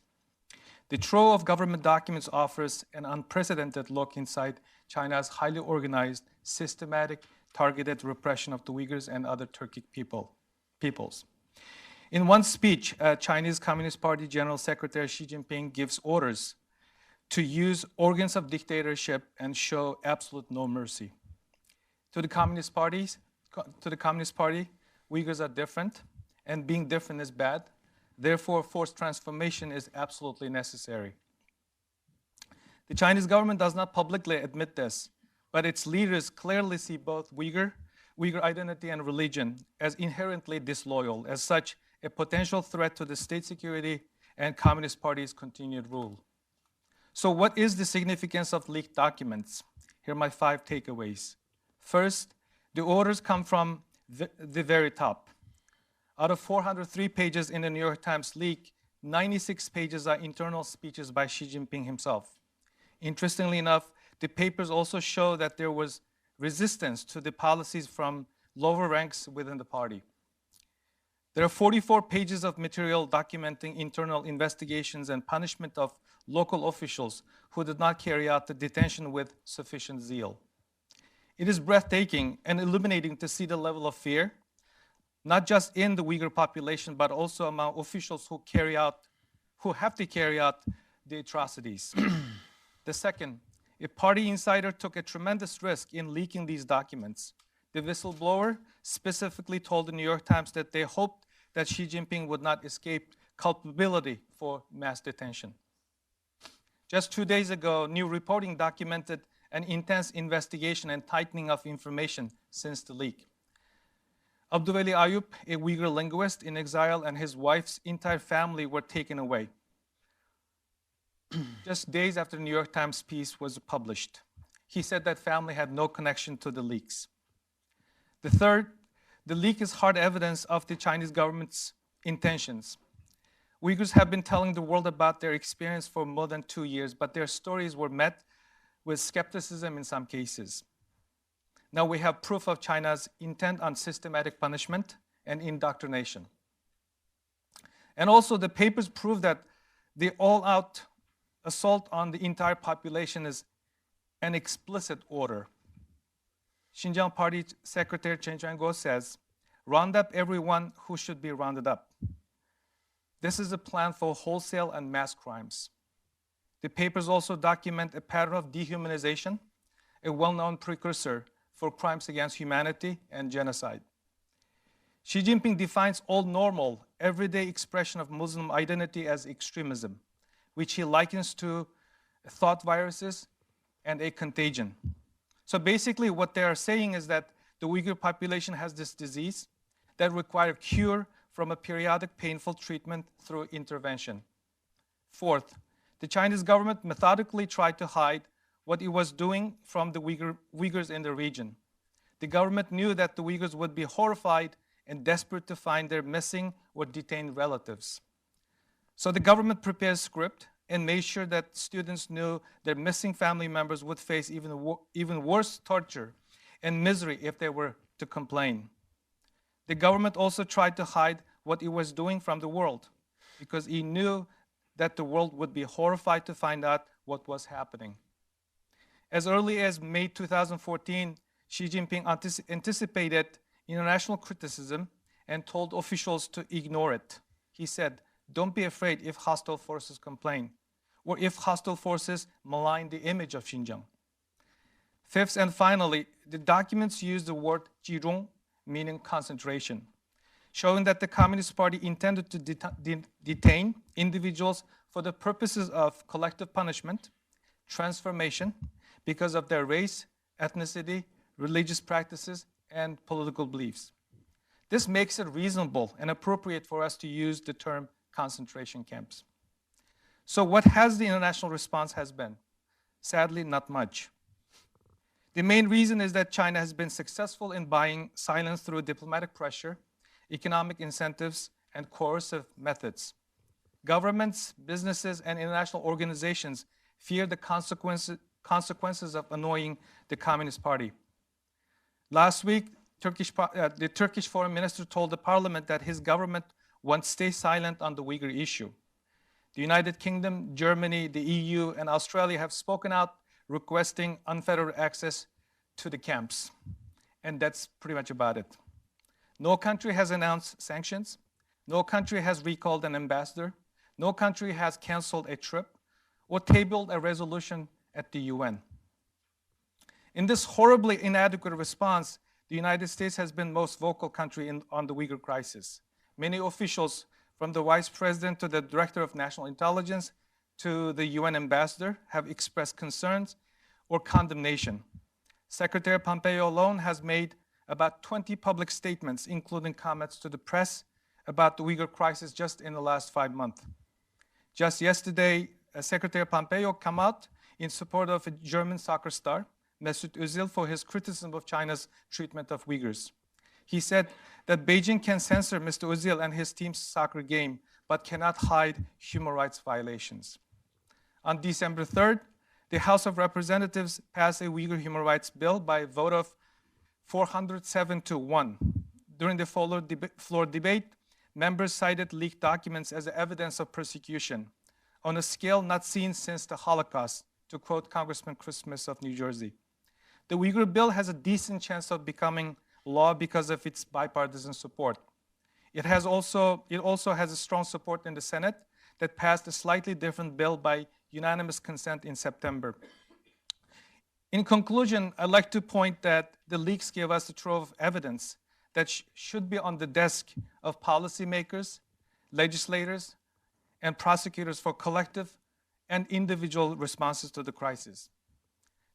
The trove of government documents offers an unprecedented look inside China's highly organized, systematic, targeted repression of the Uyghurs and other Turkic peoples. In one speech, Chinese Communist Party General Secretary Xi Jinping gives orders to use organs of dictatorship and show absolute no mercy. To the Communist Party, Uyghurs are different, and being different is bad. Therefore, forced transformation is absolutely necessary. The Chinese government does not publicly admit this, but its leaders clearly see both Uyghur identity and religion as inherently disloyal. As such, a potential threat to the state security and Communist Party's continued rule. So what is the significance of leaked documents? Here are my 5 takeaways. First, the orders come from the very top. Out of 403 pages in the New York Times leak, 96 pages are internal speeches by Xi Jinping himself. Interestingly enough, the papers also show that there was resistance to the policies from lower ranks within the party. There are 44 pages of material documenting internal investigations and punishment of local officials who did not carry out the detention with sufficient zeal. It is breathtaking and illuminating to see the level of fear, not just in the Uyghur population, but also among officials who have to carry out the atrocities. The second, a party insider took a tremendous risk in leaking these documents. The whistleblower specifically told the New York Times that they hoped that Xi Jinping would not escape culpability for mass detention. Just 2 days ago, new reporting documented an intense investigation and tightening of information since the leak. Abduveli Ayub, a Uyghur linguist in exile, and his wife's entire family were taken away just days after the New York Times piece was published. He said that family had no connection to the leaks. The third, the leak is hard evidence of the Chinese government's intentions. Uyghurs have been telling the world about their experience for more than 2 years, but their stories were met with skepticism in some cases. Now we have proof of China's intent on systematic punishment and indoctrination. And also the papers prove that the all-out assault on the entire population is an explicit order. Xinjiang Party Secretary Chen Quanguo says, "Round up everyone who should be rounded up." This is a plan for wholesale and mass crimes. The papers also document a pattern of dehumanization, a well-known precursor for crimes against humanity and genocide. Xi Jinping defines all normal, everyday expression of Muslim identity as extremism, which he likens to thought viruses and a contagion. So basically what they are saying is that the Uyghur population has this disease that requires cure from a periodic painful treatment through intervention. Fourth, the Chinese government methodically tried to hide what it was doing from the Uyghurs in the region. The government knew that the Uyghurs would be horrified and desperate to find their missing or detained relatives. So the government prepared a script and made sure that students knew their missing family members would face even worse torture and misery if they were to complain. The government also tried to hide what it was doing from the world because it knew that the world would be horrified to find out what was happening. As early as May 2014, Xi Jinping anticipated international criticism and told officials to ignore it. He said, "Don't be afraid if hostile forces complain, or if hostile forces malign the image of Xinjiang." Fifth and finally, the documents use the word "jirong," meaning concentration, showing that the Communist Party intended to detain individuals for the purposes of collective punishment, transformation, because of their race, ethnicity, religious practices, and political beliefs. This makes it reasonable and appropriate for us to use the term concentration camps. So what has the international response has been? Sadly, not much. The main reason is that China has been successful in buying silence through diplomatic pressure, economic incentives, and coercive methods. Governments, businesses, and international organizations fear the consequences of annoying the Communist Party. Last week, the Turkish foreign minister told the parliament that his government won't stay silent on the Uyghur issue. The United Kingdom, Germany, the EU, and Australia have spoken out requesting unfettered access to the camps. And that's pretty much about it. No country has announced sanctions. No country has recalled an ambassador. No country has canceled a trip or tabled a resolution at the UN. In this horribly inadequate response, the United States has been most vocal country on the Uyghur crisis. Many officials, from the Vice President to the Director of National Intelligence to the UN ambassador, have expressed concerns or condemnation. Secretary Pompeo alone has made about 20 public statements, including comments to the press about the Uyghur crisis just in the last 5 months. Just yesterday, Secretary Pompeo came out in support of a German soccer star, Mesut Özil, for his criticism of China's treatment of Uyghurs. He said that Beijing can censor Mr. Özil and his team's soccer game, but cannot hide human rights violations. On December 3rd, the House of Representatives passed a Uyghur human rights bill by a vote of 407 to 1. During the floor debate, members cited leaked documents as evidence of persecution on a scale not seen since the Holocaust, to quote Congressman Chris Smith of New Jersey. The Uyghur bill has a decent chance of becoming law because of its bipartisan support. It also has a strong support in the Senate that passed a slightly different bill by unanimous consent in September. In conclusion, I'd like to point that the leaks give us a trove of evidence that should be on the desk of policymakers, legislators, and prosecutors for collective and individual responses to the crisis.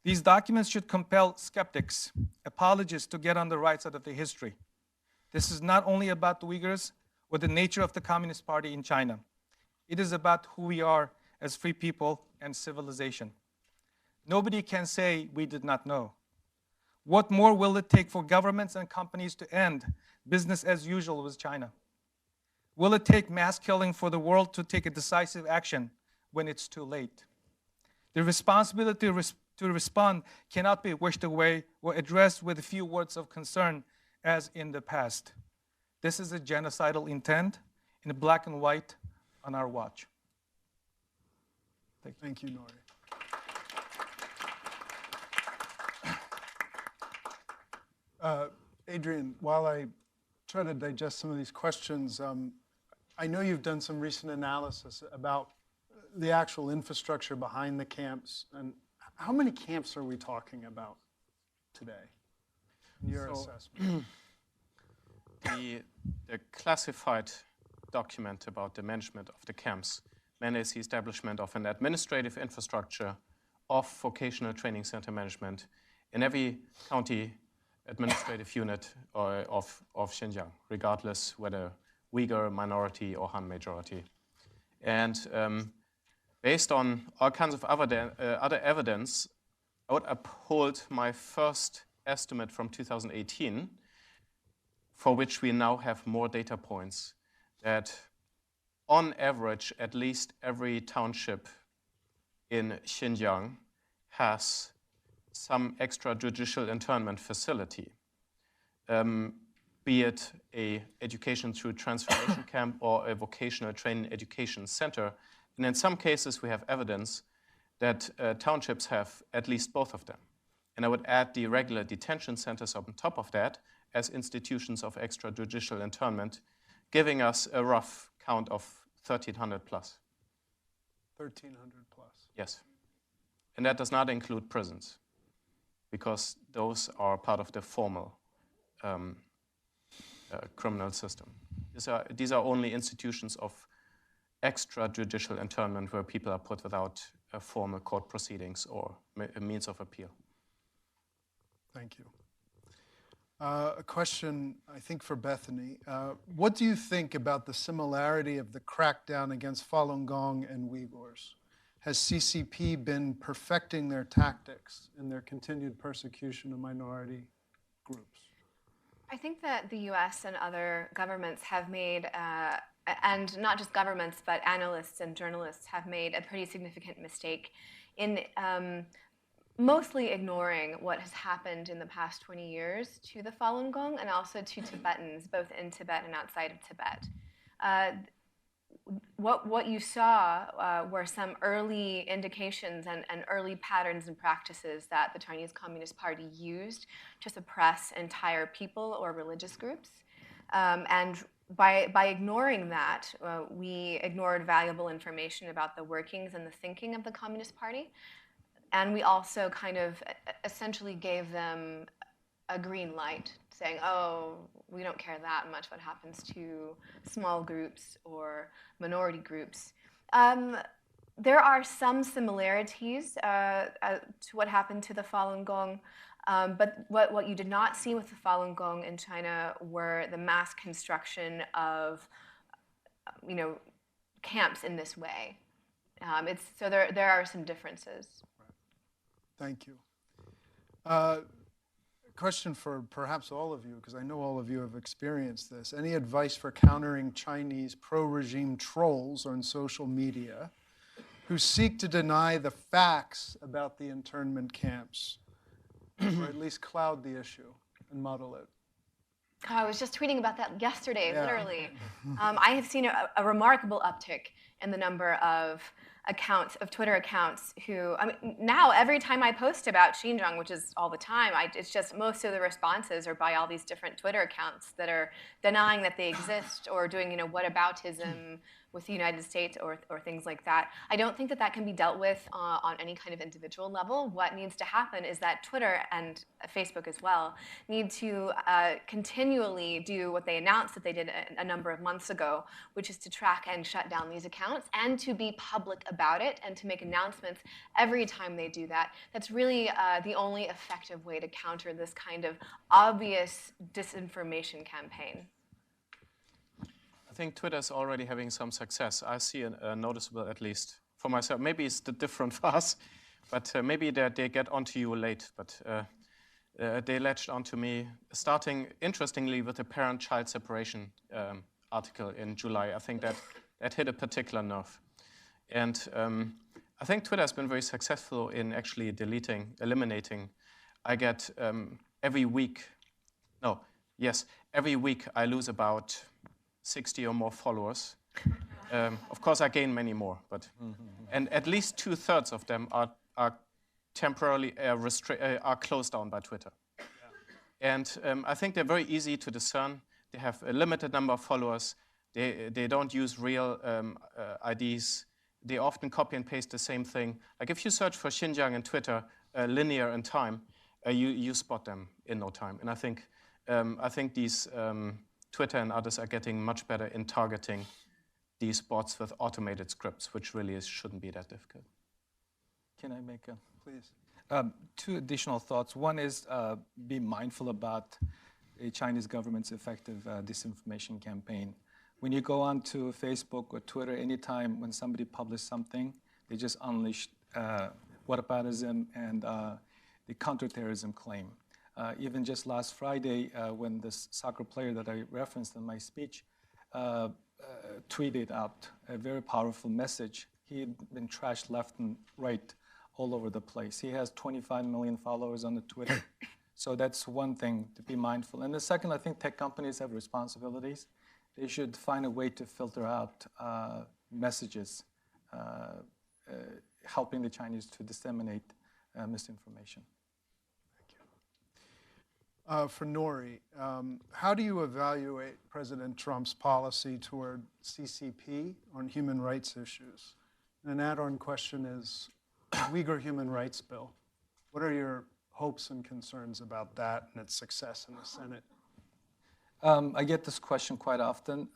These documents should compel skeptics, apologists to get on the right side of the history. This is not only about the Uyghurs or the nature of the Communist Party in China. It is about who we are as free people and civilization. Nobody can say we did not know. What more will it take for governments and companies to end business as usual with China? Will it take mass killing for the world to take a decisive action when it's too late? The responsibility to respond cannot be wished away or addressed with a few words of concern as in the past. This is a genocidal intent in black and white on our watch. Thank you, Nori. Adrian, while I try to digest some of these questions, I know you've done some recent analysis about the actual infrastructure behind the camps. And how many camps are we talking about today in your assessment? The classified document about the management of the camps mandates the establishment of an administrative infrastructure of vocational training center management in every county administrative unit of Xinjiang, regardless whether Uyghur minority or Han majority. And based on all kinds of other evidence, I would uphold my first estimate from 2018, for which we now have more data points, that on average, at least every township in Xinjiang has some extrajudicial internment facility, be it a education through transformation camp or a vocational training education center. And in some cases, we have evidence that townships have at least both of them. And I would add the regular detention centers on top of that as institutions of extrajudicial internment, giving us a rough count of 1,300 plus. 1,300 plus. Yes. And that does not include prisons, because those are part of the formal criminal system. These are only institutions of extrajudicial internment where people are put without formal court proceedings or a means of appeal. Thank you. A question, I think, for Bethany. What do you think about the similarity of the crackdown against Falun Gong and Uyghurs? Has CCP been perfecting their tactics in their continued persecution of minority groups? I think that the US and other governments have made, and not just governments, but analysts and journalists have made a pretty significant mistake in mostly ignoring what has happened in the past 20 years to the Falun Gong and also to Tibetans, both in Tibet and outside of Tibet. what you saw were some early indications and early patterns and practices that the Chinese Communist Party used to suppress entire people or religious groups. And by ignoring that, we ignored valuable information about the workings and the thinking of the Communist Party. And we also kind of essentially gave them a green light, saying, oh, we don't care that much what happens to small groups or minority groups. There are some similarities to what happened to the Falun Gong, but what you did not see with the Falun Gong in China were the mass construction of, camps in this way. So there are some differences. Thank you. Question for perhaps all of you, because I know all of you have experienced this. Any advice for countering Chinese pro-regime trolls on social media who seek to deny the facts about the internment camps, or at least cloud the issue and muddle it? I was just tweeting about that yesterday, Yeah. literally. I have seen a remarkable uptick in the number of Twitter accounts who, now every time I post about Xinjiang, which is all the time, it's just most of the responses are by all these different Twitter accounts that are denying that they exist or doing, whataboutism with the United States or things like that. I don't think that can be dealt with on any kind of individual level. What needs to happen is that Twitter and Facebook as well need to continually do what they announced that they did a number of months ago, which is to track and shut down these accounts and to be public about it and to make announcements every time they do that. That's really the only effective way to counter this kind of obvious disinformation campaign. I think Twitter is already having some success. I see a noticeable, at least for myself. Maybe it's different for us, but maybe they get onto you late. But they latched onto me, starting, interestingly, with the parent-child separation article in July. I think that hit a particular nerve. And I think Twitter has been very successful in actually eliminating. I get every week I lose about 60 or more followers. Of course, I gain many more, but and at least 2/3 of them are temporarily are closed down by Twitter. Yeah. And I think they're very easy to discern. They have a limited number of followers. They don't use real IDs. They often copy and paste the same thing. Like if you search for Xinjiang in Twitter, linear in time, you spot them in no time. And I think these Twitter and others are getting much better in targeting these bots with automated scripts, which really shouldn't be that difficult. Can I make a... Please. Two additional thoughts. One is be mindful about the Chinese government's effective disinformation campaign. When you go onto Facebook or Twitter, anytime when somebody publishes something, they just unleash whataboutism and the counterterrorism claim. Even just last Friday, when this soccer player that I referenced in my speech tweeted out a very powerful message, he had been trashed left and right all over the place. He has 25 million followers on the Twitter. So that's one thing to be mindful. And the second, I think tech companies have responsibilities. They should find a way to filter out messages helping the Chinese to disseminate misinformation. For Nori, how do you evaluate President Trump's policy toward CCP on human rights issues? And an add-on question is Uyghur Human Rights Bill. What are your hopes and concerns about that and its success in the Senate? I get this question quite often.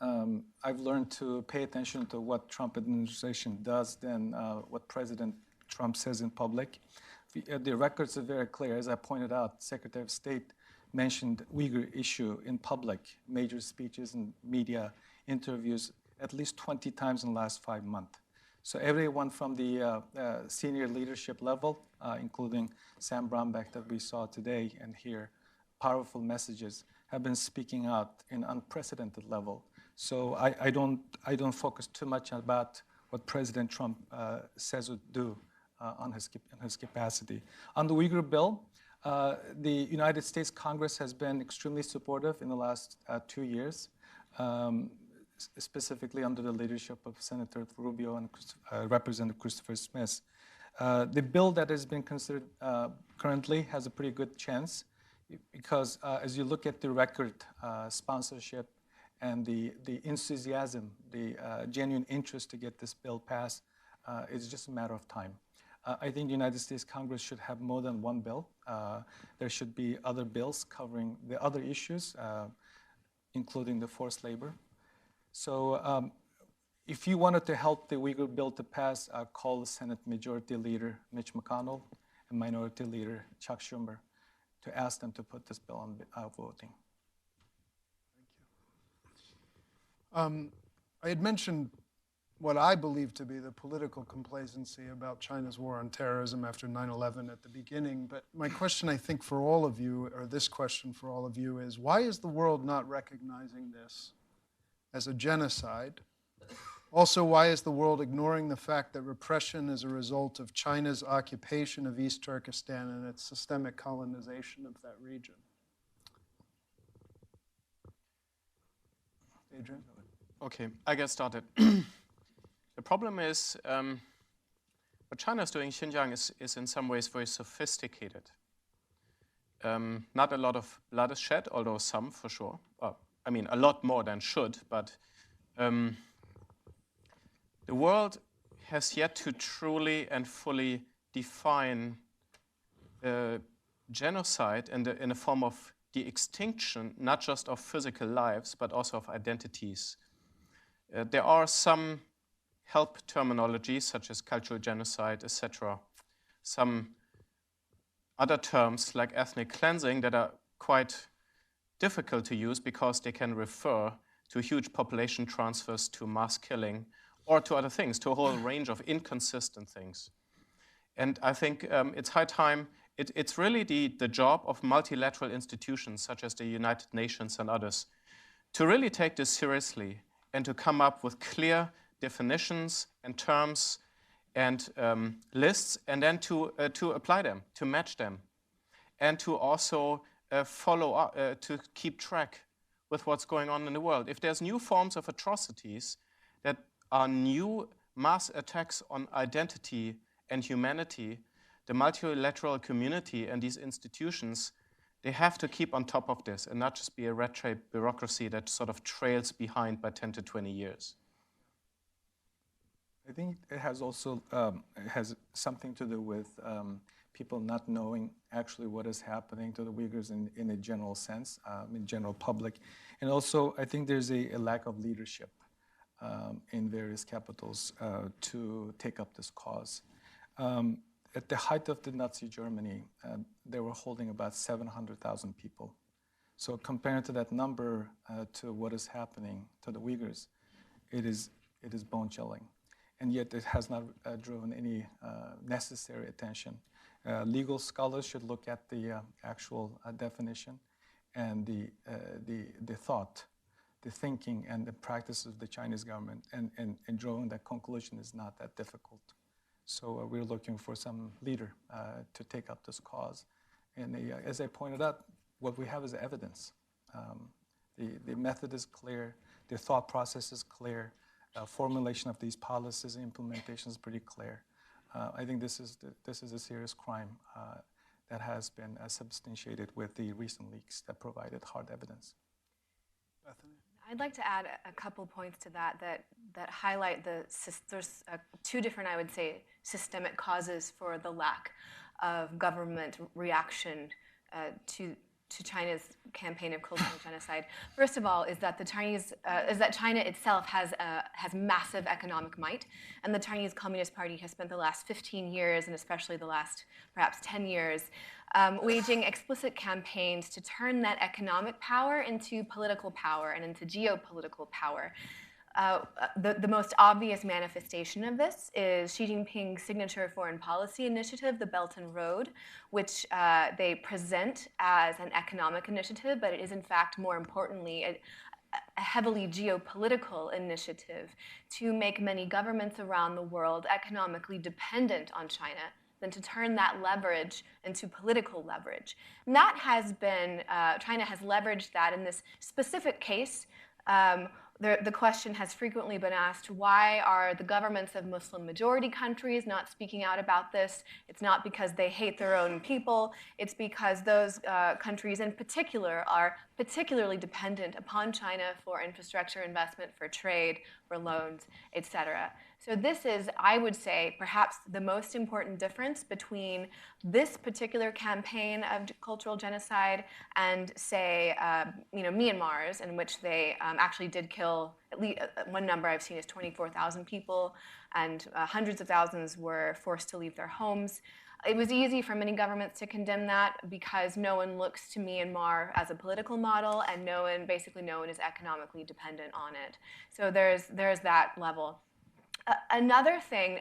I've learned to pay attention to what Trump administration does than what President Trump says in public. The records are very clear. As I pointed out, Secretary of State mentioned Uyghur issue in public, major speeches and media interviews at least 20 times in the last 5 months. So everyone from the senior leadership level, including Sam Brownback that we saw today and hear powerful messages, have been speaking out in unprecedented level. So I don't focus too much about what President Trump says or do on his capacity. On the Uyghur bill, the United States Congress has been extremely supportive in the last 2 years. specifically under the leadership of Senator Rubio and Representative Christopher Smith. The bill that has been considered currently has a pretty good chance because as you look at the record sponsorship and the enthusiasm, the genuine interest to get this bill passed, it's just a matter of time. I think the United States Congress should have more than one bill. There should be other bills covering the other issues, including the forced labor. So if you wanted to help the Uyghur bill to pass, call the Senate Majority Leader Mitch McConnell and Minority Leader Chuck Schumer to ask them to put this bill on voting. Thank you. I had mentioned what I believe to be the political complacency about China's war on terrorism after 9/11 at the beginning. But my question, I think, for all of you, or this question for all of you, is why is the world not recognizing this as a genocide? Also, why is the world ignoring the fact that repression is a result of China's occupation of East Turkestan and its systemic colonization of that region? Adrian? Okay, I get started. The problem is what China is doing in Xinjiang is in some ways very sophisticated. Not a lot of blood is shed, although some for sure. I mean, a lot more than should, but the world has yet to truly and fully define genocide in a form of the extinction, not just of physical lives, but also of identities. There are some help terminologies, such as cultural genocide, etc. Some other terms, like ethnic cleansing, that are quite difficult to use because they can refer to huge population transfers, to mass killing, or to other things, to a whole range of inconsistent things. And I think it's high time, it's really the job of multilateral institutions, such as the United Nations and others, to really take this seriously and to come up with clear definitions and terms and lists, and then to apply them, to match them, and to also follow up, to keep track with what's going on in the world. If there's new forms of atrocities that are new mass attacks on identity and humanity, the multilateral community and these institutions, they have to keep on top of this and not just be a red tape bureaucracy that sort of trails behind by 10 to 20 years. I think it has also it has something to do with people not knowing actually what is happening to the Uyghurs in a general sense, in general public. And also, I think there's a lack of leadership in various capitals to take up this cause. At the height of the Nazi Germany, they were holding about 700,000 people. So compared to that number to what is happening to the Uyghurs, it is bone-chilling. And yet it has not driven any necessary attention. Legal scholars should look at the actual definition and the thought, the thinking, and the practice of the Chinese government, and drawing that conclusion is not that difficult. So we're looking for some leader to take up this cause. And as I pointed out, what we have is evidence. The method is clear, the thought process is clear, formulation of these policies and implementation is pretty clear. I think this is a serious crime that has been substantiated with the recent leaks that provided hard evidence. Bethany? I'd like to add a couple points to that highlight there's two different, I would say, systemic causes for the lack of government reaction to China's campaign of cultural genocide. First of all, is that China itself has massive economic might, and the Chinese Communist Party has spent the last 15 years, and especially the last perhaps 10 years, waging explicit campaigns to turn that economic power into political power and into geopolitical power. The most obvious manifestation of this is Xi Jinping's signature foreign policy initiative, the Belt and Road, which they present as an economic initiative, but it is in fact, more importantly, a heavily geopolitical initiative to make many governments around the world economically dependent on China, than to turn that leverage into political leverage. And that has been, China has leveraged that in this specific case. the question has frequently been asked, why are the governments of Muslim majority countries not speaking out about this? It's not because they hate their own people. It's because those countries in particular are particularly dependent upon China for infrastructure investment, for trade, for loans, etc. So this is, I would say, perhaps the most important difference between this particular campaign of cultural genocide and, say, Myanmar's, in which they actually did kill, at least one number I've seen is 24,000 people, and hundreds of thousands were forced to leave their homes. It was easy for many governments to condemn that because no one looks to Myanmar as a political model, and basically no one is economically dependent on it. So there's that level. Another thing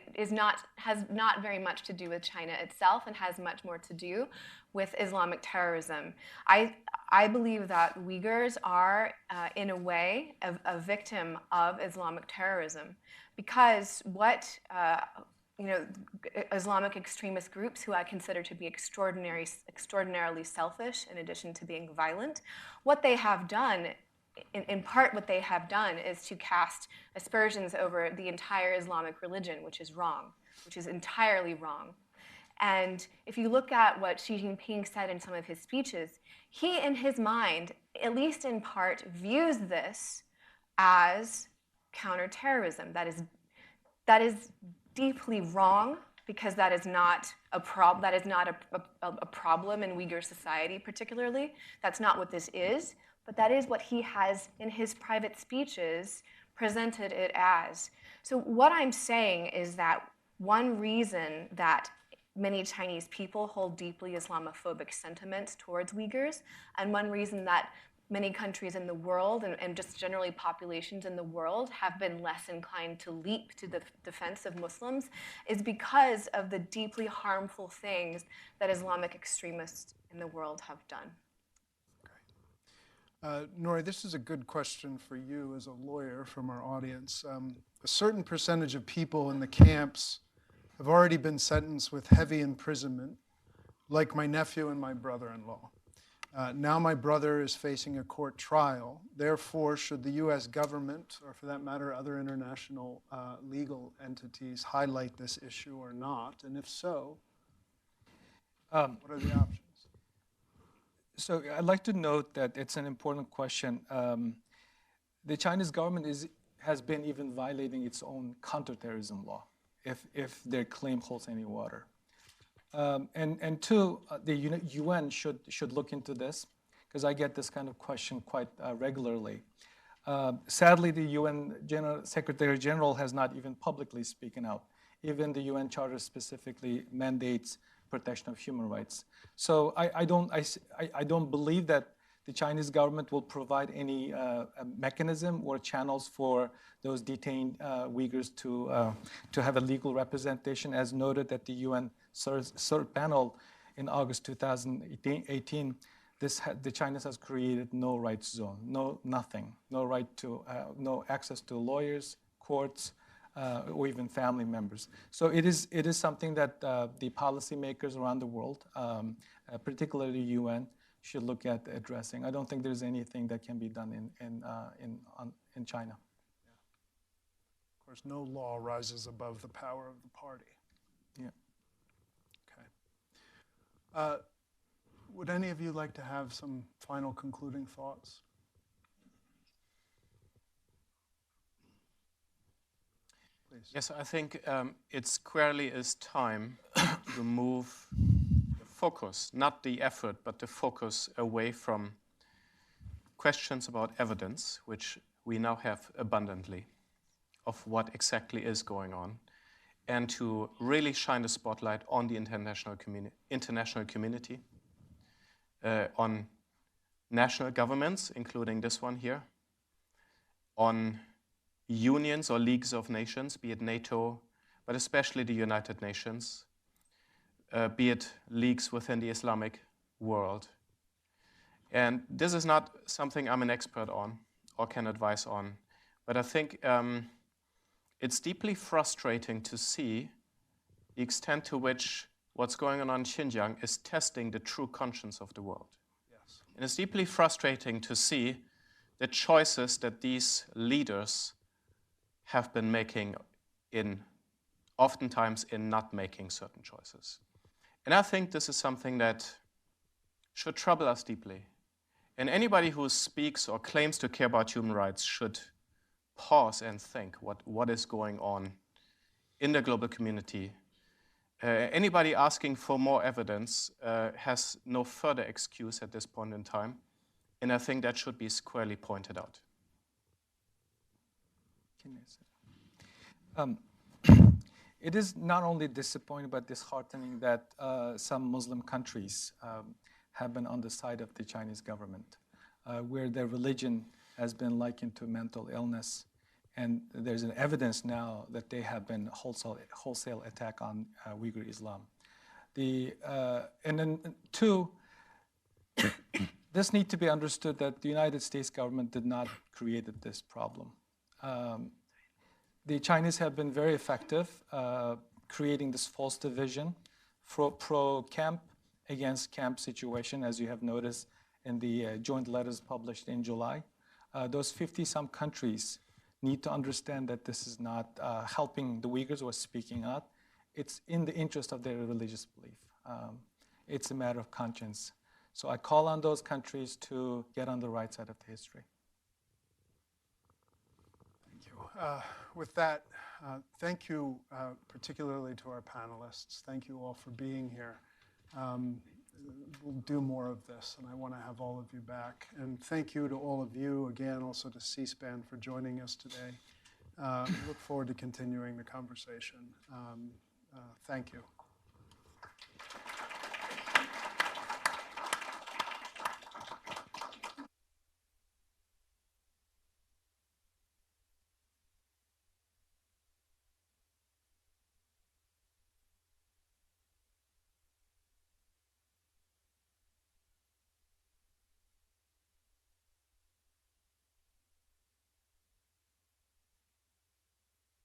has not very much to do with China itself and has much more to do with Islamic terrorism. I believe that Uyghurs are, in a way, a victim of Islamic terrorism because what Islamic extremist groups, who I consider to be extraordinarily selfish in addition to being violent, what they have done, in part what they have done, is to cast aspersions over the entire Islamic religion, which is wrong, which is entirely wrong. And if you look at what Xi Jinping said in some of his speeches, he, in his mind, at least in part, views this as counterterrorism. That is deeply wrong, because that is not a problem in Uyghur society particularly. That's not what this is, but that is what he has in his private speeches presented it as. So what I'm saying is that one reason that many Chinese people hold deeply Islamophobic sentiments towards Uyghurs, and one reason that many countries in the world, and just generally populations in the world, have been less inclined to leap to the defense of Muslims, is because of the deeply harmful things that Islamic extremists in the world have done. Nori, this is a good question for you as a lawyer from our audience. A certain percentage of people in the camps have already been sentenced with heavy imprisonment, like my nephew and my brother-in-law. Now my brother is facing a court trial. Therefore, should the US government, or for that matter, other international legal entities, highlight this issue or not? And if so, what are the options? So I'd like to note that it's an important question. The Chinese government has been even violating its own counterterrorism law, if their claim holds any water. And two, the UN should look into this, because I get this kind of question quite regularly. Sadly, the UN Secretary General has not even publicly spoken out. Even the UN Charter specifically mandates protection of human rights. So I don't believe that the Chinese government will provide any mechanism or channels for those detained Uyghurs to have a legal representation, as noted at the UN CERT panel in August 2018. The China has created no rights zone, nothing, no right to, no access to lawyers, courts, or even family members. So it is something that the policymakers around the world, particularly the UN, should look at addressing. I don't think there's anything that can be done in China. Yeah. Of course, no law rises above the power of the party. Yeah. Okay. Would any of you like to have some final concluding thoughts? Please. Yes, I think it squarely is time to move the focus, not the effort, but the focus away from questions about evidence, which we now have abundantly, of what exactly is going on, and to really shine the spotlight on the international community, on national governments, including this one here, on unions or leagues of nations, be it NATO, but especially the United Nations, be it leagues within the Islamic world. And this is not something I'm an expert on or can advise on, but I think it's deeply frustrating to see the extent to which what's going on in Xinjiang is testing the true conscience of the world. Yes. And it's deeply frustrating to see the choices that these leaders have been making oftentimes in not making certain choices. And I think this is something that should trouble us deeply. And anybody who speaks or claims to care about human rights should pause and think what is going on in the global community. Anybody asking for more evidence has no further excuse at this point in time, and I think that should be squarely pointed out. It is not only disappointing but disheartening that some Muslim countries have been on the side of the Chinese government, where their religion has been likened to mental illness. And there's an evidence now that they have been wholesale attack on Uyghur Islam. And then two, this needs to be understood that the United States government did not create this problem. The Chinese have been very effective creating this false division, pro-camp against camp situation, as you have noticed in the joint letters published in July. Those 50-some countries need to understand that this is not helping the Uyghurs who are speaking out. It's in the interest of their religious belief. It's a matter of conscience. So I call on those countries to get on the right side of the history. Thank you. With that, thank you particularly to our panelists. Thank you all for being here. We'll do more of this, and I want to have all of you back. And thank you to all of you, again, also to C-SPAN for joining us today. Look forward to continuing the conversation. Thank you.